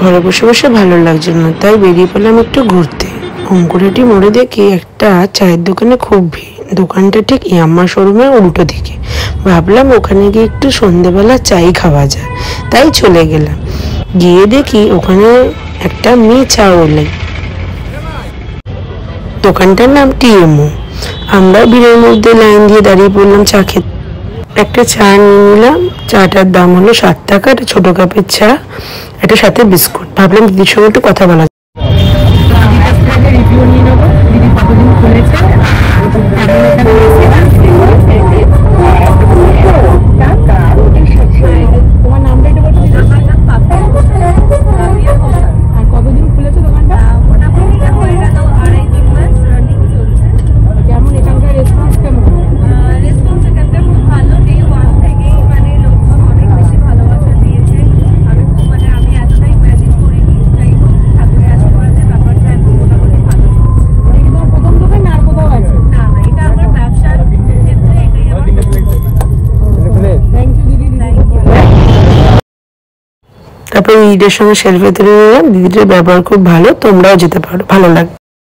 ঘরে বসে বসে ভালো লাগছে না, তাই বেরিয়ে পড়লাম একটু ঘুরতে। অঙ্কুরেটি মোড়ে দেখি একটা চায়ের দোকানে খুব ভিড়। দোকানটা ঠিক ইয়াম্মা শোরুমের উল্টো দিকে। ভাবলাম ওখানে গিয়ে একটু সন্ধেবেলা চাই খাওয়া যায়, তাই চলে গেলাম। গিয়ে দেখি ওখানে একটা মেয়ে চা ওলে। দোকানটার নাম টিএমও। আমরা ভিড়ের মধ্যে লাইন দিয়ে দাঁড়িয়ে পড়লাম চা খেতে। একটা চা নিয়ে নিলাম। চাটার দাম হলো 7 টাকা। একটা ছোটো কাপের চা, একটা সাথে বিস্কুট। ভাবলাম দিদির সঙ্গে একটু কথা বলা। রিভিউ নিয়ে নেবো, দিদি কতদিন খুলেছে। তোমার নামটা একটু বলছো? আমার নাম পাপা। আর কতদিন খুলেছে দোকানটা? মোটামুটি হয়ে গেল 2.5-3 মাস রানিং চলছে। কেমন এখানকার রেসপন্স? কেমন রেসপন্স? এখানকার খুব ভালো। ডে 1 থেকেই মানে লোকজন অনেক বেশি ভালোবাসা দিয়েছে। আমি খুব আমি এতটাই ইম্যাজিন করিনি। যাই হোক, ঠাকুরের আশীর্বাদে ব্যাপারটা এখন মোটামুটি ভালো। এটা তোমার প্রথম দোকান না আর কোথাও আছে? না না, এটা আমার ব্যবসার ক্ষেত্রে এটাই আমার। থ্যাংক ইউ দিদি। তারপর দিদিদের সঙ্গে সেলফি তুলে নিলাম। দিদিদের ব্যবহার খুব ভালো, তোমরাও যেতে পারো, ভালো লাগবে।